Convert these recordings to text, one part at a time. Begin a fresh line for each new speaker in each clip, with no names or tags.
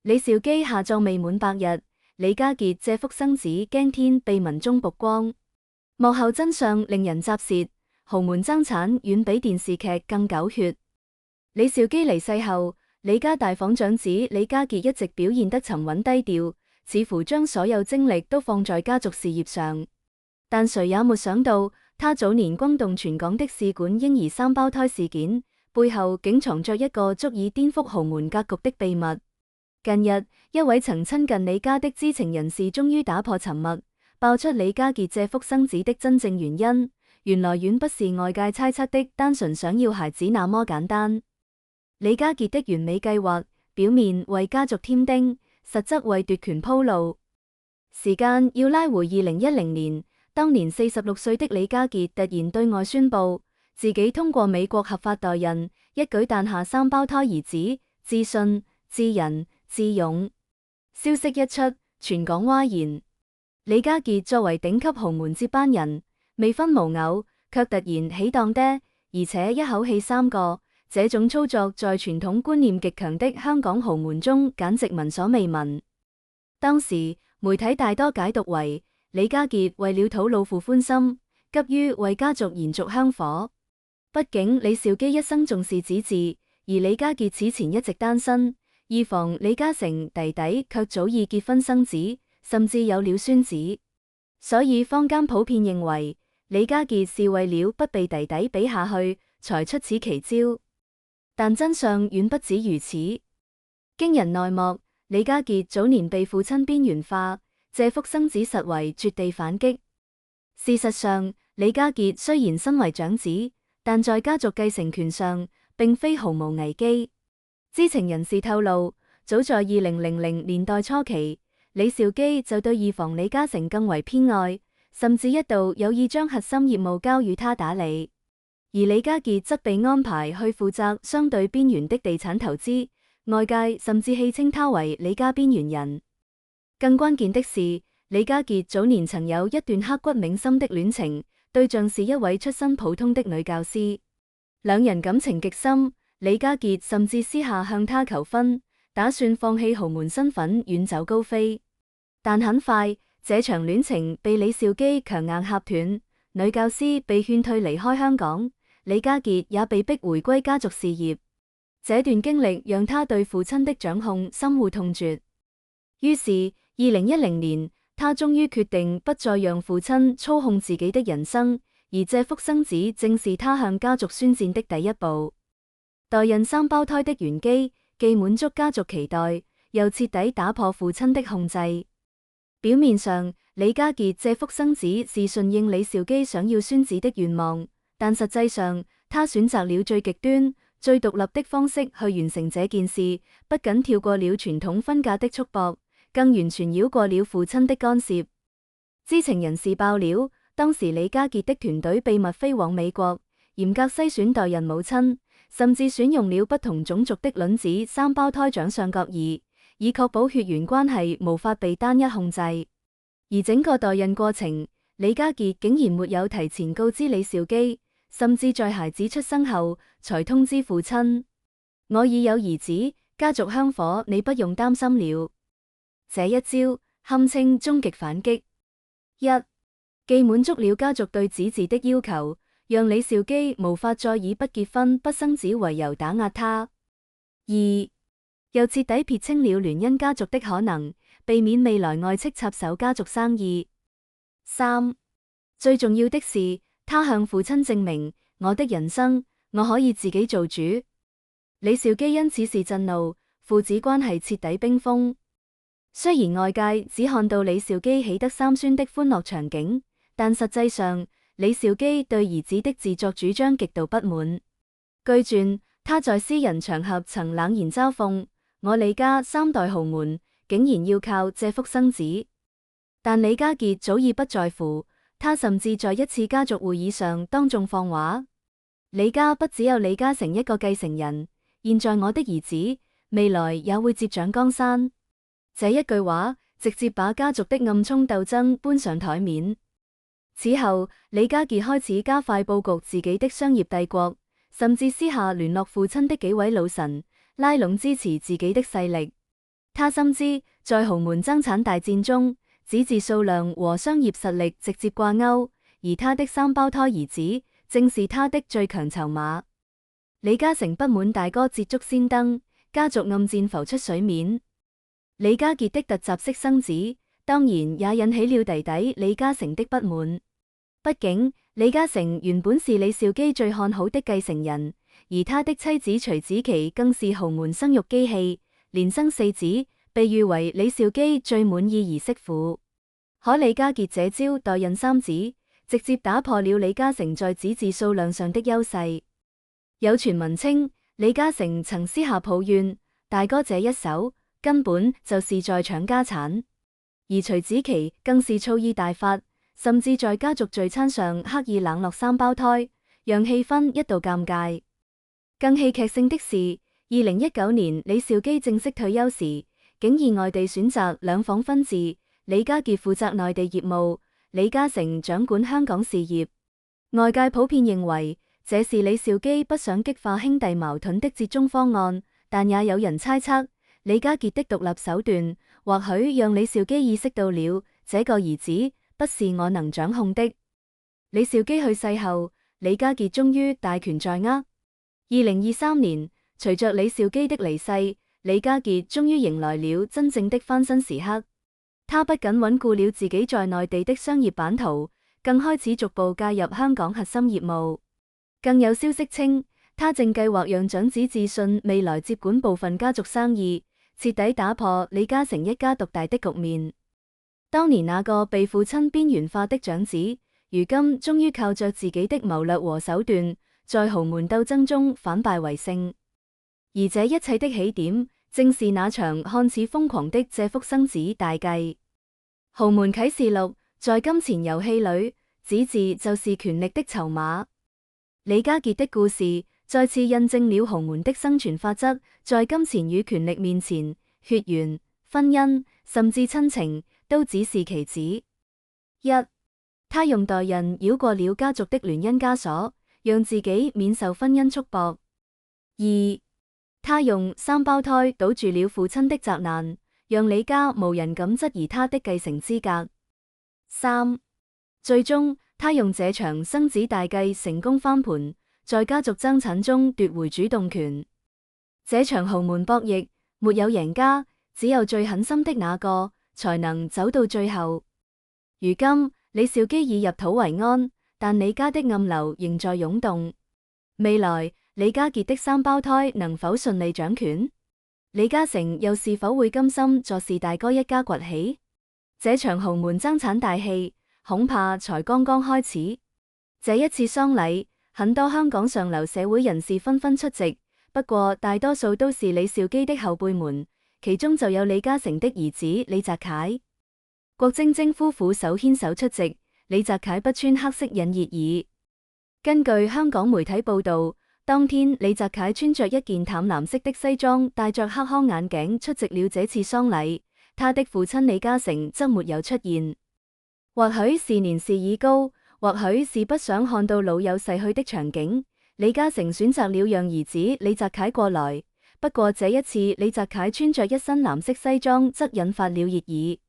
李兆基下葬未滿100日，李家傑借腹生子驚天被民眾曝光，幕後真相令人咋舌，豪門爭產遠比電視劇更狗血。李兆基離世後，李家大房長子李家傑一直表現得沉穩低調，似乎將所有精力都放在家族事業上。但誰也沒想到，他早年轟動全港的試管嬰兒三胞胎事件，背後竟藏着一個足以顛覆豪門格局的秘密。近日，一位曾親近李家的知情人士終於打破沉默，爆出李家傑借腹生子的真正原因，原來遠不是外界猜測的單純想要孩子那麼簡單。李家傑的完美計劃，表面為家族添丁，實則為奪權鋪路。時間要拉回2010年，當年46歲的李家傑突然對外宣布，自己通過美國合法代孕，一舉誕下三胞胎兒子智信、智仁、智勇。消息一出，全港譁然。李家傑作為頂級豪門接班人，未婚無偶，卻突然起當爹，而且一口氣3個。這種操作在傳統觀念極強的香港豪門中簡直聞所未聞。當時媒體大多解讀為李家傑為了討老父歡心，急於為家族延續香火。畢竟李兆基一生重視子嗣，而李家傑此前一直單身，以防李嘉誠弟弟卻早已結婚生子，甚至有了孫子。所以坊間普遍認為李家傑是為了不被弟弟比下去，才出此奇招。但真相遠不止如此。驚人內幕，李家傑早年被父親邊緣化，借腹生子實為絕地反擊。事實上，李家傑雖然身為長子，但在家族繼承權上，並非毫無危機。知情人士透露，早在2000年代初期，李兆基就對二房李嘉誠更為偏愛，甚至一度有意將核心業務交予他打理。而李家傑則被安排去負責相對邊緣的地產投資，外界甚至戲稱他為李家邊緣人。更關鍵的是，李家傑早年曾有一段刻骨銘心的戀情，對象是一位出身普通的女教師，兩人感情極深，李家傑甚至私下向她求婚，打算放棄豪門身份遠走高飛。但很快，這場戀情被李兆基強硬掐斷，女教師被勸退離開香港。李家傑也被迫回歸家族事業，這段經歷讓他對父親的掌控深惡痛絕。於是，2010年，他終於決定不再讓父親操控自己的人生，而借腹生子正是他向家族宣戰的第一步。代孕三胞胎的玄機，既滿足家族期待，又徹底打破父親的控制。表面上，李家傑借腹生子是順應李兆基想要孫子的願望。但實際上，他選擇了最極端、最獨立的方式去完成這件事，不僅跳過了傳統婚嫁的束縛，更完全繞過了父親的干涉。知情人士爆料，當時李家傑的團隊秘密飛往美國，嚴格篩選代孕母親，甚至選用了不同種族的卵子三胞胎長相各異，以確保血緣關係無法被單一控制。而整個代孕過程，李家傑竟然沒有提前告知李兆基。甚至在孩子出生後才通知父親，我已有兒子，家族香火你不用擔心了。這一招堪稱終極反擊。既滿足了家族對子嗣的要求，讓李兆基無法再以不結婚不生子為由打壓他；又徹底撇清了聯姻家族的可能，避免未來外戚插手家族生意。最重要的是，他向父親證明，我的人生我可以自己做主。李兆基因此事震怒，父子關係徹底冰封。雖然外界只看到李兆基喜得三孫的歡樂場景，但實際上李兆基對兒子的自作主張極度不滿。據傳，他在私人場合曾冷言嘲諷：我李家3代豪門竟然要靠借腹生子。但李家傑早已不在乎。他甚至在一次家族會議上當眾放話：李家不只有李嘉誠一個繼承人，現在我的兒子未來也會接掌江山。這一句話直接把家族的暗衝鬥爭搬上台面。此後，李家傑開始加快佈局自己的商業帝國，甚至私下聯絡父親的幾位老臣，拉攏支持自己的勢力。他深知在豪門爭產大戰中，子嗣數量和商業實力直接掛鈎，而他的三胞胎兒子正是他的最強籌碼。李嘉誠不滿大哥捷足先登，家族暗戰浮出水面。李家傑的突襲式生子，當然也引起了弟弟李嘉誠的不滿。畢竟李嘉誠原本是李兆基最看好的繼承人，而他的妻子徐子淇更是豪門生育機器，連生4子，被譽為李兆基最滿意兒媳婦。可李家傑這招代孕3子，直接打破了李嘉誠在子嗣數量上的優勢。有傳聞稱，李嘉誠曾私下抱怨大哥這一手根本就是在搶家產，而徐子淇更是醋意大發，甚至在家族聚餐上刻意冷落三胞胎，讓氣氛一度尷尬。更戲劇性的是，2019年李兆基正式退休時，竟意外地選擇兩房分治，李家傑負責內地業務，李嘉誠掌管香港事業。外界普遍認為這是李兆基不想激化兄弟矛盾的折中方案，但也有人猜測李家傑的獨立手段，或許讓李兆基意識到了這個兒子不是我能掌控的。李兆基去世後，李家傑終於大權在握。2023年，隨着李兆基的離世，李家傑終於迎來了真正的翻身時刻。他不僅穩固了自己在內地的商業版圖，更開始逐步介入香港核心業務。更有消息稱，他正計劃讓長子智信未來接管部分家族生意，徹底打破李嘉誠一家獨大的局面。當年那個被父親邊緣化的長子，如今終於靠着自己的謀略和手段，在豪門鬥爭中反敗為勝。而這一切的起點，正是那場看似瘋狂的借腹生子大計。豪門啟示錄，在金錢遊戲裏，子嗣就是權力的籌碼。李家傑的故事再次印證了豪門的生存法則，在金錢與權力面前，血緣、婚姻甚至親情都只是棋子。1. 他用代孕繞過了家族的聯姻枷鎖，讓自己免受婚姻束縛。2. 他用三胞胎堵住了父親的責難，讓李家無人敢質疑他的繼承資格。3. 最終他用這場生子大計成功翻盤，在家族爭產中奪回主動權。這場豪門博弈沒有贏家，只有最狠心的那個才能走到最後。如今李兆基已入土為安，但李家的暗流仍在湧動。未來李家傑的三胞胎能否順利掌權？李嘉誠又是否會甘心坐視大哥一家崛起？這場豪門爭產大戲恐怕才剛剛開始。這一次喪禮，很多香港上流社會人士紛紛出席，不過大多數都是李兆基的後輩們，其中就有李嘉誠的兒子李澤楷。郭晶晶夫婦手牽手出席，李澤楷不穿黑色引熱議。根據香港媒體報道，當天李澤楷穿着一件淡藍色的西裝，戴着黑框眼鏡出席了這次喪禮，他的父親李嘉誠則沒有出現。或許是年事已高，或許是不想看到老友逝去的場景，李嘉誠選擇了讓兒子李澤楷過來。不過這一次李澤楷穿着一身藍色西裝，則引發了熱議。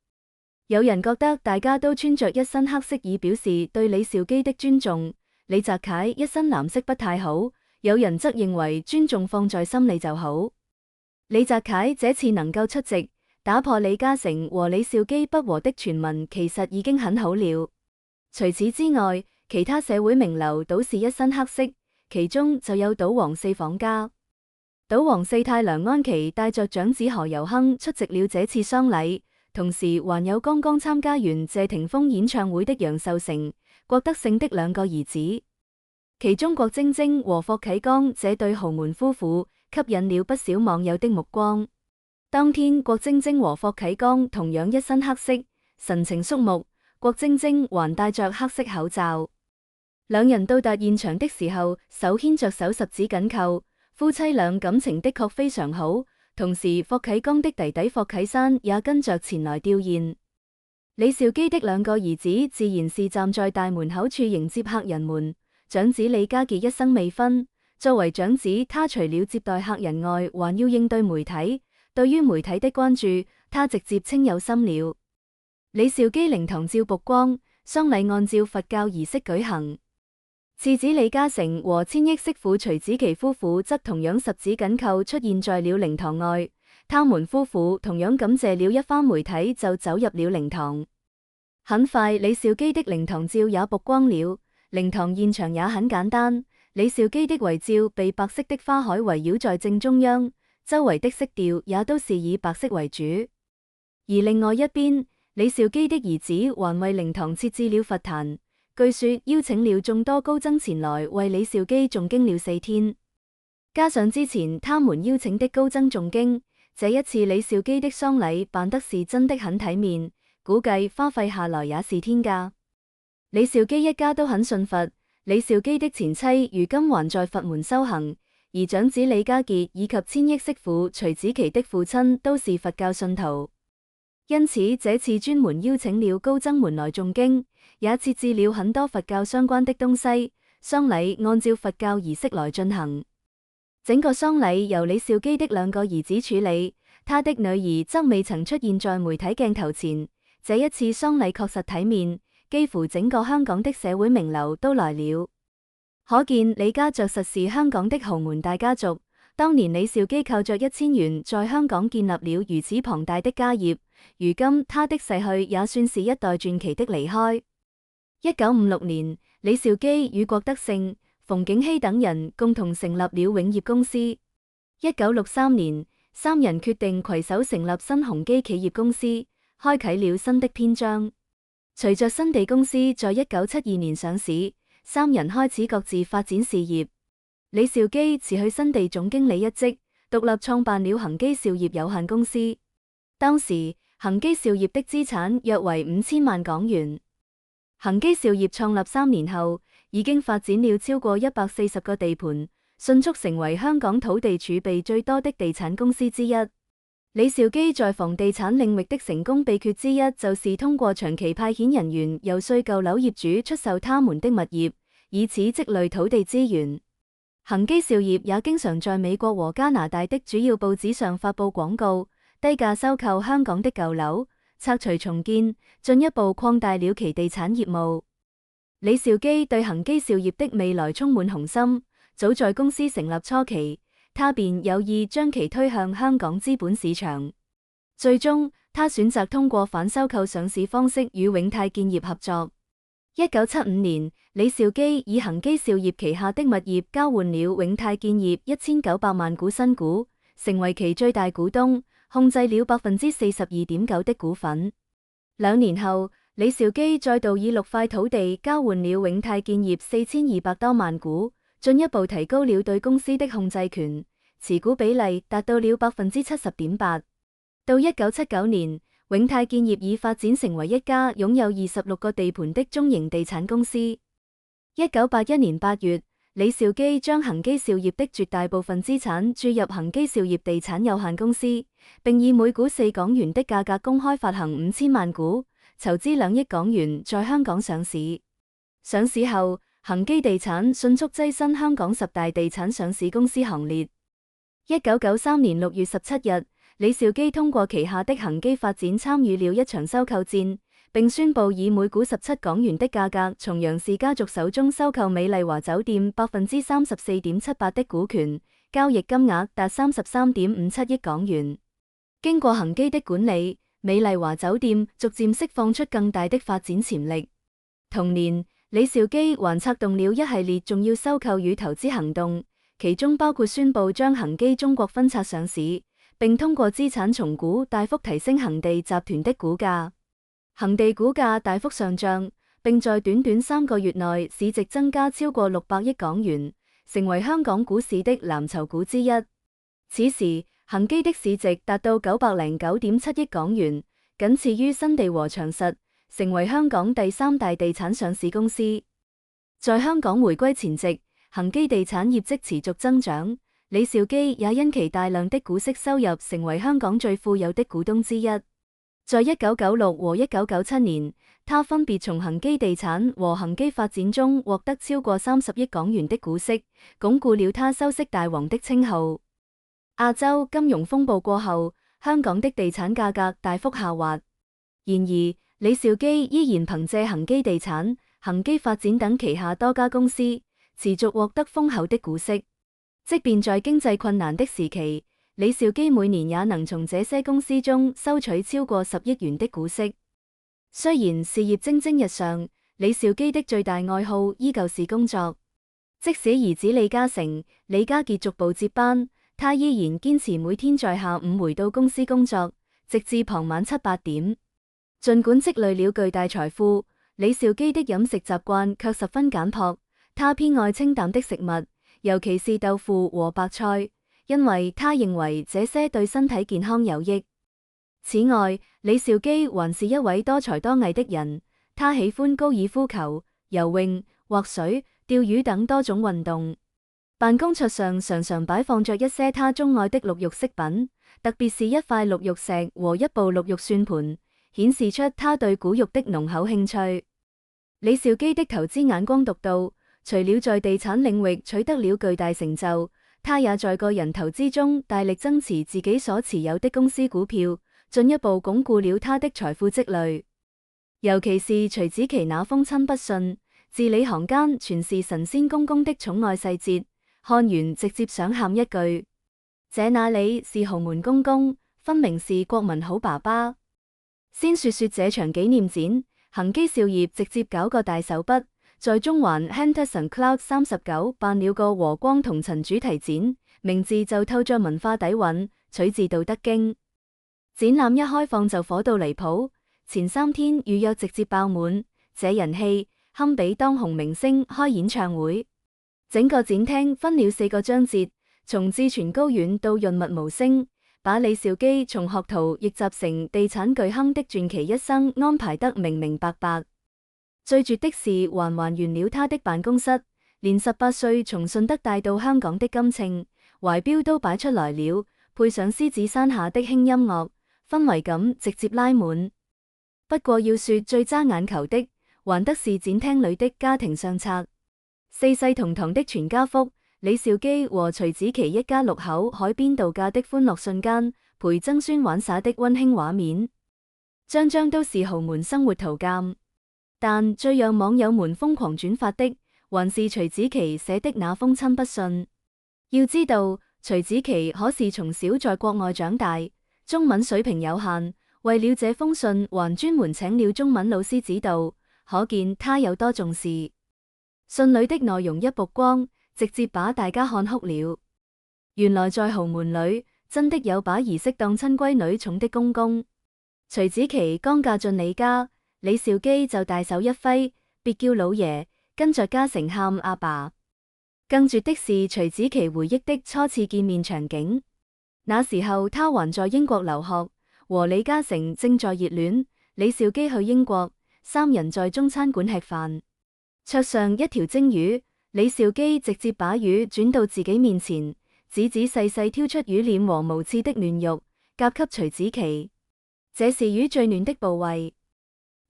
有人覺得大家都穿着一身黑色以表示對李兆基的尊重，李澤楷一身藍色不太好。有人則認為尊重放在心裏就好。李澤楷這次能夠出席，打破李嘉誠和李兆基不和的傳聞，其實已經很好了。除此之外，其他社會名流倒是一身黑色，其中就有賭王四房家。賭王四太梁安琪帶着長子何猷亨出席了這次喪禮，同時還有剛剛參加完謝霆鋒演唱會的楊受成、郭德勝的兩個兒子。其中郭晶晶和霍啟剛這對豪門夫婦吸引了不少網友的目光。當天郭晶晶和霍啟剛同樣一身黑色，神情肅穆，郭晶晶還戴着黑色口罩。兩人到達現場的時候，手牽着手十指緊扣，夫妻倆感情的確非常好。同時霍啟剛的弟弟霍啟山也跟着前來弔唁。李兆基的兩個兒子自然是站在大門口處迎接客人們。長子李家傑一生未婚，作為長子，他除了接待客人外，還要應對媒體，對於媒體的關注，他直接稱有心了。李兆基靈堂照曝光，喪禮按照佛教儀式舉行。次子李嘉誠和千億媳婦徐子淇夫婦則同樣十指緊扣出現在了靈堂外，他們夫婦同樣感謝了一番媒體就走入了靈堂。很快，李兆基的靈堂照也曝光了。靈堂現場也很簡單，李兆基的遺照被白色的花海圍繞在正中央，周圍的色調也都是以白色為主。而另外一邊，李兆基的兒子還為靈堂設置了佛壇，據說邀請了眾多高僧前來為李兆基誦經了4天，加上之前他們邀請的高僧誦經，這一次李兆基的喪禮辦得是真的很體面，估計花費下來也是天價。李兆基一家都很信佛，李兆基的前妻如今還在佛門修行，而長子李家傑以及千億媳婦徐子淇的父親都是佛教信徒，因此這次專門邀請了高僧們來誦經，也設置了很多佛教相關的東西，喪禮按照佛教儀式來進行。整個喪禮由李兆基的2個兒子處理，他的女兒則未曾出現在媒體鏡頭前。這一次喪禮確實體面，幾乎整個香港的社會名流都來了，可見李家着實是香港的豪門大家族。當年李兆基靠着1000元在香港建立了如此龐大的家業，如今他的逝去也算是一代傳奇的離開。1956年，李兆基與郭德勝、馮景禧等人共同成立了永業公司。1963年，三人決定攜手成立新鴻基企業公司，開啟了新的篇章。隨着新地公司在1972年上市，三人開始各自發展事業。李兆基辭去新地總經理一職，獨立創辦了恒基兆業有限公司。當時恒基兆業的資產約為5000萬港元。恒基兆業創立3年後，已經發展了超過140個地盤，迅速成為香港土地儲備最多的地產公司之一。李兆基在房地產領域的成功秘訣之一，就是通過長期派遣人員遊說舊樓業主出售他們的物業，以此積累土地資源。恒基兆業也經常在美國和加拿大的主要報紙上發布廣告，低價收購香港的舊樓，拆除重建，進一步擴大了其地產業務。李兆基對恒基兆業的未來充滿雄心，早在公司成立初期，他便有意將其推向香港資本市場。最終，他選擇通過反收購上市方式與永泰建業合作。1975年，李兆基以恒基兆業旗下的物業交換了永泰建業1900萬股新股，成為其最大股東，控制了42.9%的股份。2年後，李兆基再度以6塊土地交換了永泰建業4200多萬股，進一步提高了對公司的控制權，持股比例達到了70.8%。到1979年，永泰建業已發展成為一家擁有26個地盤的中型地產公司。1981年8月，李兆基將恒基兆業的絕大部分資產注入恒基兆業地產有限公司，並以每股4港元的價格公開發行5000萬股，籌資2億港元在香港上市。上市後，恒基地產迅速躋身香港10大地產上市公司行列。1993年6月17日，李兆基通過旗下的恒基發展參與了一場收購戰，並宣布以每股17港元的價格從楊氏家族手中收購美麗華酒店34.78%的股權，交易金額達33.57億港元。經過恒基的管理，美麗華酒店逐漸釋放出更大的發展潛力。同年，李兆基還策動了一系列重要收購與投資行動，其中包括宣布將恒基中國分拆上市，並通過資產重估大幅提升恒地集團的股價。恒地股價大幅上漲，並在短短3個月內市值增加超過600億港元，成為香港股市的藍籌股之一。此時，恒基的市值達到909.7億港元，僅次於新地和長實，成為香港第3大地產上市公司。在香港回歸前夕，恒基地產業績持續增長，李兆基也因其大量的股息收入成為香港最富有的股東之一。在1996和1997年，他分別從恒基地產和恒基發展中獲得超過30億港元的股息，鞏固了他收息大王的稱號。亞洲金融風暴過後，香港的地產價格大幅下滑。然而，李兆基依然憑借恒基地產、恒基發展等旗下多家公司，持續獲得豐厚的股息。即便在經濟困難的時期，李兆基每年也能從這些公司中收取超過10億元的股息。雖然事業蒸蒸日上，李兆基的最大愛好依舊是工作。即使兒子李嘉誠、李家傑逐步接班，他依然堅持每天在下午回到公司工作，直至傍晚7、8點。儘管積累了巨大財富，李兆基的飲食習慣卻十分簡樸，他偏愛清淡的食物，尤其是豆腐和白菜，因為他認為這些對身體健康有益。此外，李兆基還是一位多才多藝的人，他喜歡高爾夫球、游泳、滑水、釣魚等多種運動。辦公桌上常常擺放着一些他鍾愛的綠肉飾品，特別是一塊綠肉石和一部綠肉算盤，顯示出他對古玉的濃厚興趣。李兆基的投資眼光獨到，除了在地產領域取得了巨大成就，他也在個人投資中大力增持自己所持有的公司股票，進一步鞏固了他的財富積累。尤其是徐子淇那封親筆信，字裏行間全是神仙公公的寵愛細節，看完直接想喊一句：這哪裡是豪門公公，分明是國民好爸爸。先說說這場紀念展，恒基兆業直接搞個大手筆，在中環 Henderson Cloud 39辦了個和光同塵主題展，名字就透着文化底蘊，取自道德經。展覽一開放就火到離譜，前3天預約直接爆滿，這人氣堪比當紅明星開演唱會。整個展廳分了4個章節，從志存高遠到潤物無聲，把李兆基從學徒逆襲成地產巨亨的傳奇一生安排得明明白白。最絕的是還原了他的辦公室，連18歲從順德帶到香港的金稱、懷錶都擺出來了，配上獅子山下的輕音樂，氛圍感直接拉滿。不過要說最揸眼球的，還得是展廳裏的家庭相冊。4世同堂的全家福，李兆基和徐子淇一家6口海邊度假的歡樂瞬間，陪曾孫玩耍的溫馨畫面，張張都是豪門生活圖鑑。但最讓網友們瘋狂轉發的，還是徐子淇寫的那封親筆信。要知道，徐子淇可是從小在國外長大，中文水平有限，為了這封信還專門請了中文老師指導，可見他有多重視。信裏的內容一曝光，直接把大家看哭了。原來在豪門裏，真的有把兒媳當親閨女寵的公公。徐子淇剛嫁進李家，李兆基就大手一揮，別叫老爺，跟着嘉誠喊阿爸。更絕的是徐子淇回憶的初次見面場景，那時候他還在英國留學，和李嘉誠正在熱戀。李兆基去英國，3人在中餐館吃飯，桌上一條蒸魚，李兆基直接把魚轉到自己面前，仔仔細細挑出魚臉和無刺的嫩肉，夾給徐子淇。這是魚最嫩的部位，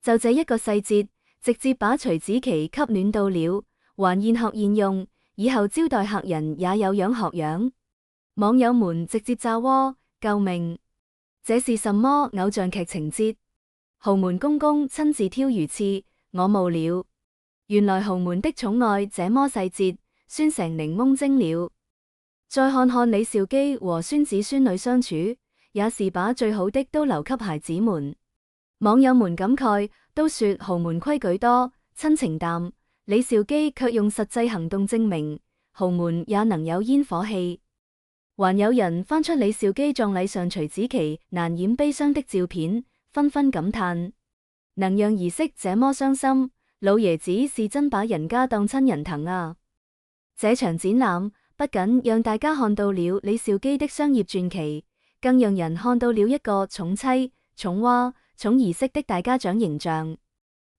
就這一個細節，直接把徐子淇給暖到了，還現學現用，以後招待客人也有樣學樣。網友們直接炸鍋，救命！這是什麼偶像劇情節？豪門公公親自挑魚刺，我冒了。原來豪門的寵愛這麼細節，酸成檸檬精了。再看看李兆基和孫子孫女相處，也是把最好的都留給孩子們。網友們感慨，都說豪門規矩多，親情淡，李兆基卻用實際行動證明，豪門也能有煙火氣。還有人翻出李兆基葬禮上徐子淇難掩悲傷的照片，紛紛感嘆，能讓兒媳這麼傷心，老爺子是真把人家當親人疼啊！這場展覽不僅讓大家看到了李兆基的商業傳奇，更讓人看到了一個寵妻、寵娃、寵兒媳的大家長形象。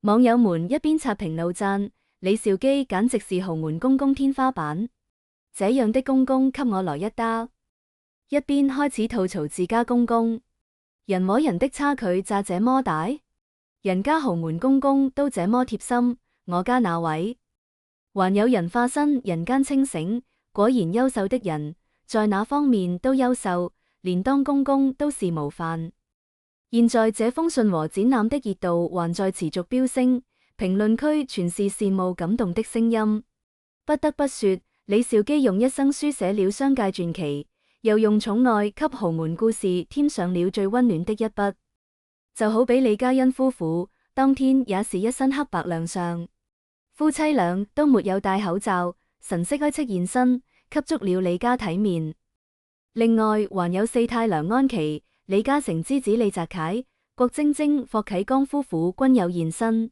網友們一邊刷屏怒讚李兆基簡直是豪門公公天花板，這樣的公公給我來一打，一邊開始吐槽自家公公，人和人的差距咋這麼大？人家豪門公公都這麼貼心，我家那位？還有人化身人間清醒，果然優秀的人在哪方面都優秀，連當公公都是模範。現在這封信和展覽的熱度還在持續飆升，評論區全是羨慕感動的聲音。不得不說，李兆基用一生書寫了商界傳奇，又用寵愛給豪門故事添上了最溫暖的一筆。就好比李嘉欣夫婦當天也是一身黑白亮相，夫妻倆都沒有戴口罩，神色哀戚現身，給足了李家體面。另外還有四太梁安琪、李嘉誠之子李澤楷、郭晶晶、霍啟剛夫婦均有現身。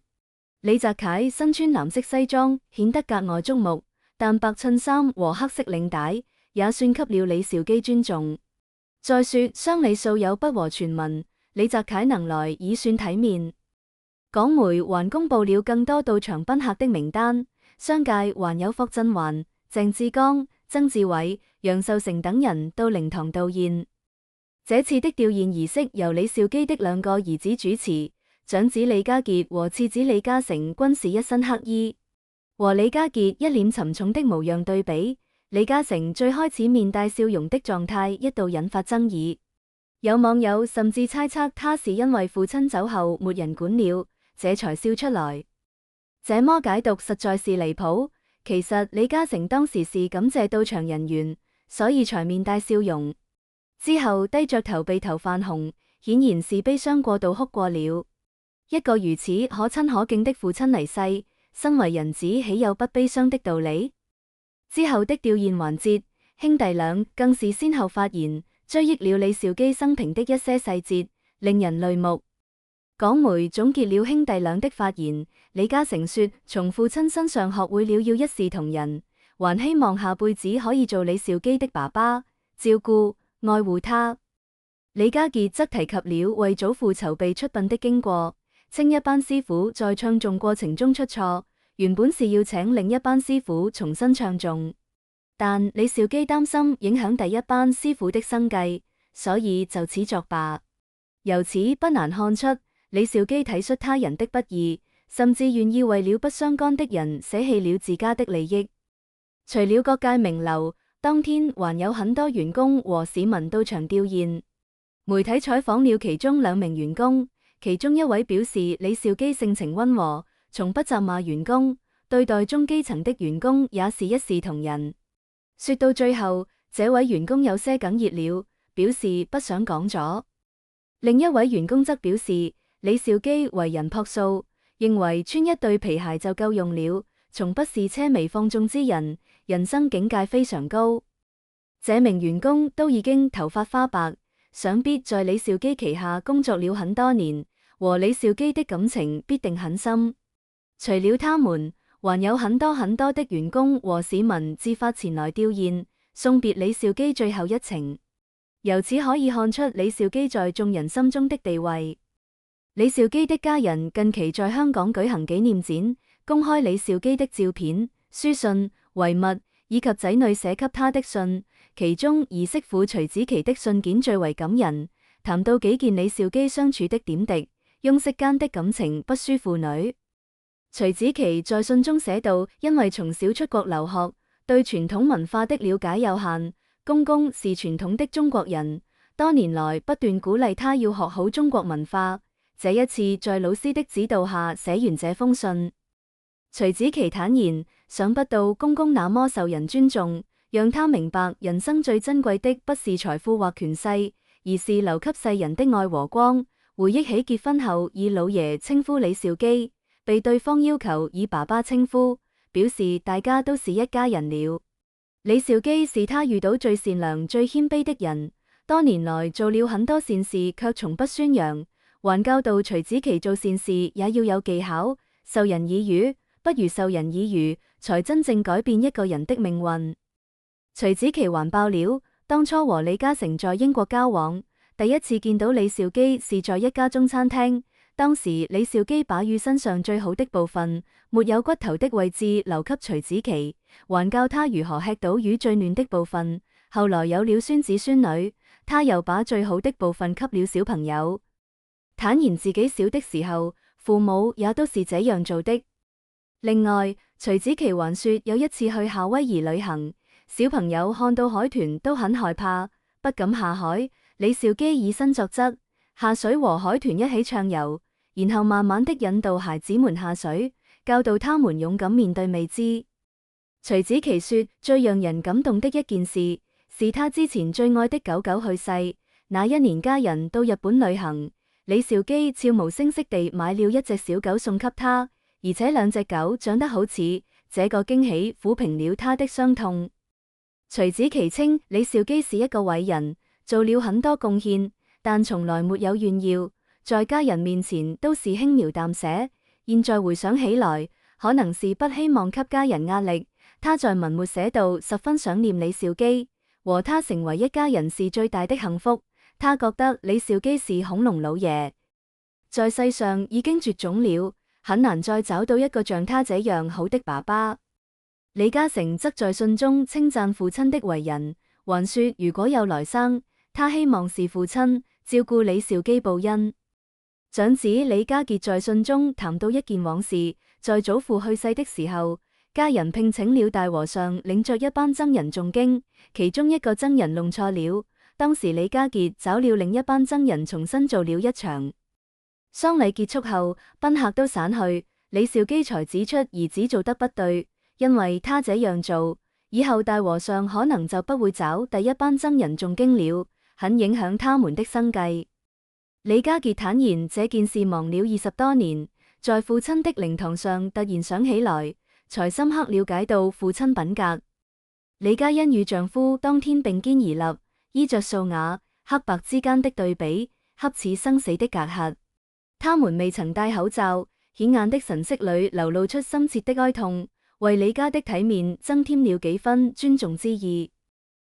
李澤楷身穿藍色西裝，顯得格外矚目，但白襯衫和黑色領帶也算給了李兆基尊重。再說商理素有不和傳聞，李澤楷能來已算體面。港媒還公布了更多到場賓客的名單，商界還有霍震寰、鄭志剛、曾志偉、楊受成等人到靈堂悼唁。這次的弔唁儀式由李兆基的兩個兒子主持，長子李家傑和次子李嘉誠均是一身黑衣，和李家傑一臉沉重的模樣對比，李嘉誠最開始面帶笑容的狀態一度引發爭議。有網友甚至猜測他是因為父親走後沒人管了，這才笑出來。這麼解讀實在是離譜。其實李嘉誠當時是感謝到場人員，所以才面帶笑容。之後低着頭鼻頭泛紅，顯然是悲傷過度哭過了。一個如此可親可敬的父親離世，身為人子豈有不悲傷的道理？之後的弔唁環節，兄弟倆更是先後發言，追憶了李兆基生平的一些細節，令人淚目。港媒總結了兄弟倆的發言，李嘉誠說：從父親身上學會了要一視同仁，還希望下輩子可以做李兆基的爸爸，照顧愛護他。李家傑則提及了為祖父籌備出殯的經過，稱一班師傅在唱誦過程中出錯，原本是要請另一班師傅重新唱誦，但李兆基擔心影響第一班師傅的生計，所以就此作罷。由此不難看出，李兆基體恤他人的不易，甚至願意為了不相干的人捨棄了自家的利益。除了各界名流，當天還有很多員工和市民到場弔唁。媒體採訪了其中2名員工，其中一位表示李兆基性情溫和，從不責罵員工，對待中基層的員工也是一視同仁。說到最後，這位員工有些哽咽了，表示不想講咗。另一位員工則表示，李兆基為人樸素，認為穿一對皮鞋就夠用了，從不是奢靡放縱之人，人生境界非常高。這名員工都已經頭髮花白，想必在李兆基旗下工作了很多年，和李兆基的感情必定很深。除了他們，還有很多的員工和市民自發前來弔唁，送別李兆基最後一程。由此可以看出李兆基在眾人心中的地位。李兆基的家人近期在香港舉行紀念展，公開李兆基的照片、書信、遺物以及仔女寫給他的信，其中兒媳婦徐子淇的信件最為感人，談到幾件李兆基相處的點滴，翁媳間的感情不輸父女。徐子淇在信中寫道，因為從小出國留學，對傳統文化的了解有限，公公是傳統的中國人，多年來不斷鼓勵他要學好中國文化。這一次在老師的指導下寫完這封信，徐子淇坦言，想不到公公那麼受人尊重，讓他明白人生最珍貴的不是財富或權勢，而是留給世人的愛和光。回憶起結婚後以老爺稱呼李兆基，被對方要求以爸爸稱呼，表示大家都是一家人了。李兆基是他遇到最善良最謙卑的人，多年來做了很多善事卻從不宣揚，還教導徐子淇做善事也要有技巧，授人以魚不如授人以漁，才真正改變一個人的命運。徐子淇還爆料，當初和李嘉誠在英國交往，第一次見到李兆基是在一家中餐廳，當時李兆基把魚身上最好的部分，沒有骨頭的位置留給徐子淇，還教他如何吃到魚最嫩的部分。後來有了孫子孫女，他又把最好的部分給了小朋友。坦言自己小的時候，父母也都是這樣做的。另外，徐子淇還說有一次去夏威夷旅行，小朋友看到海豚都很害怕，不敢下海，李兆基以身作則，下水和海豚一起暢游，然後慢慢的引導孩子們下水，教導他們勇敢面對未知。徐子淇說，最讓人感動的一件事，是他之前最愛的狗狗去世。那一年家人到日本旅行，李兆基悄無聲息地買了一隻小狗送給他，而且兩隻狗長得好似，這個驚喜撫平了他的傷痛。徐子淇稱李兆基是一個偉人，做了很多貢獻，但從來沒有炫耀，在家人面前都是輕描淡寫。現在回想起來，可能是不希望給家人壓力。他在文末寫道，十分想念李兆基，和他成為一家人是最大的幸福。他覺得李兆基是恐龍老爺，在世上已經絕種了，很難再找到一個像他這樣好的爸爸。李嘉誠則在信中稱讚父親的為人，還說如果有來生，他希望是父親照顧李兆基報恩。長子李家傑在信中談到一件往事，在祖父去世的時候，家人聘請了大和尚領着一班僧人誦經，其中一個僧人弄錯了。當時李家傑找了另一班僧人重新做了一場。喪禮結束後，賓客都散去，李兆基才指出兒子做得不對，因為他這樣做，以後大和尚可能就不會找第一班僧人誦經了，很影響他們的生計。李家傑坦言這件事忙了20多年，在父親的靈堂上突然想起來，才深刻了解到父親品格。李嘉欣與丈夫當天並肩而立，衣着素雅，黑白之間的對比，恰似生死的隔閡。他們未曾戴口罩，顯眼的神色裏流露出深切的哀痛，為李家的體面增添了幾分尊重之意。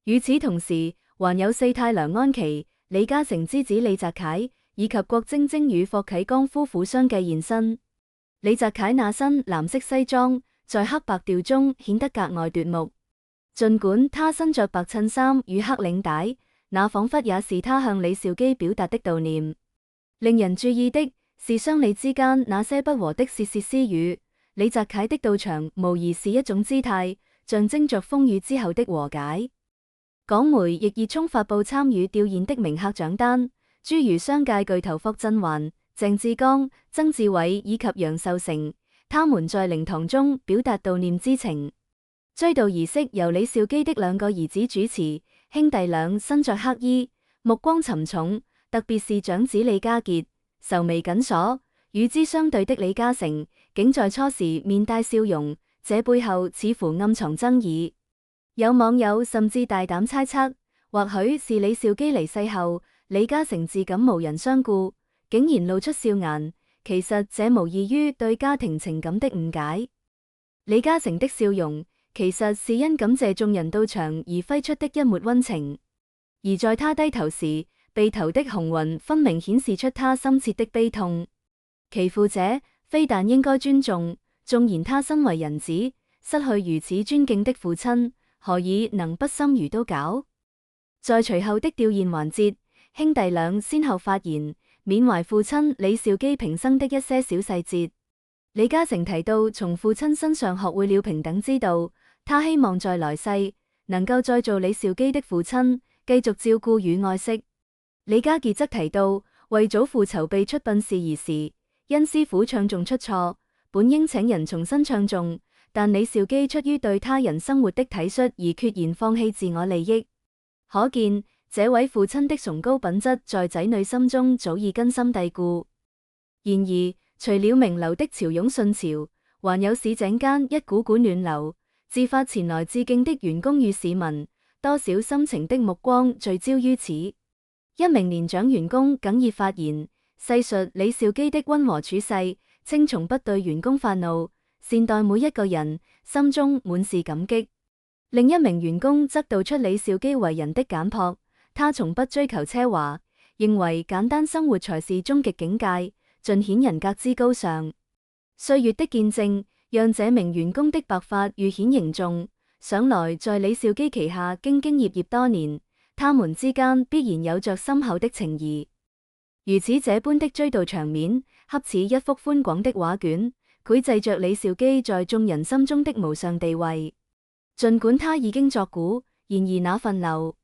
與此同時，還有四太梁安琪、李嘉誠之子李澤楷以及郭晶晶與霍啟剛夫婦相繼現身。李澤楷那身藍色西裝在黑白調中顯得格外奪目。儘管他身着白襯衫與黑領帶，那仿佛也是他向李兆基表達的悼念。令人注意的是鄉里之間那些不和的竊竊私語。李澤楷的到場無疑是一種姿態，象徵着風雨之後的和解。港媒亦熱衷發布參與弔唁的名客獎單，諸如商界巨頭霍震寰、鄭志剛、曾志偉以及楊受成，他們在靈堂中表達悼念之情。追悼儀式由李兆基的兩個兒子主持，兄弟倆身着黑衣，目光沉重，特別是長子李家傑，愁眉緊鎖，與之相對的李嘉誠，竟在初時面帶笑容，這背後似乎暗藏爭議。有網友甚至大膽猜測，或許是李兆基離世後，李嘉誠自感無人相顧，竟然露出笑顏。其實這無異於對家庭情感的誤解。李嘉誠的笑容，其實是因感謝眾人到場而揮出的一抹溫情，而在他低頭時，鼻頭的紅暈分明顯示出他深切的悲痛。其父者，非但應該尊重，縱然他身為人子，失去如此尊敬的父親，何以能不心如刀絞？在隨後的弔唁環節，兄弟倆先後發言，緬懷父親李兆基平生的一些小細節。李嘉誠提到，從父親身上學會了平等之道。他希望在來世能夠再做李兆基的父親，繼續照顧與愛惜。李家傑則提到，為祖父籌備出殯事宜時，因師傅唱誦出錯，本應請人重新唱誦，但李兆基出於對他人生活的體恤而決然放棄自我利益。可見這位父親的崇高品質在仔女心中早已根深蒂固。然而，除了名流的潮湧信潮，還有市井間一股股暖流。自發前來致敬的員工與市民，多少心情的目光聚焦於此。一名年長員工哽咽發言，細述李兆基的溫和處世，稱從不對員工發怒，善待每一個人，心中滿是感激。另一名員工則道出李兆基為人的簡樸，他從不追求奢華，認為簡單生活才是終極境界，盡顯人格之高尚。歲月的見證，讓這名員工的白髮愈顯凝重，想來在李兆基旗下兢兢業業多年，他們之間必然有着深厚的情誼。如此這般的追悼場面，恰似一幅寬廣的畫卷，繪製着李兆基在眾人心中的無上地位。儘管他已經作古，然而那份流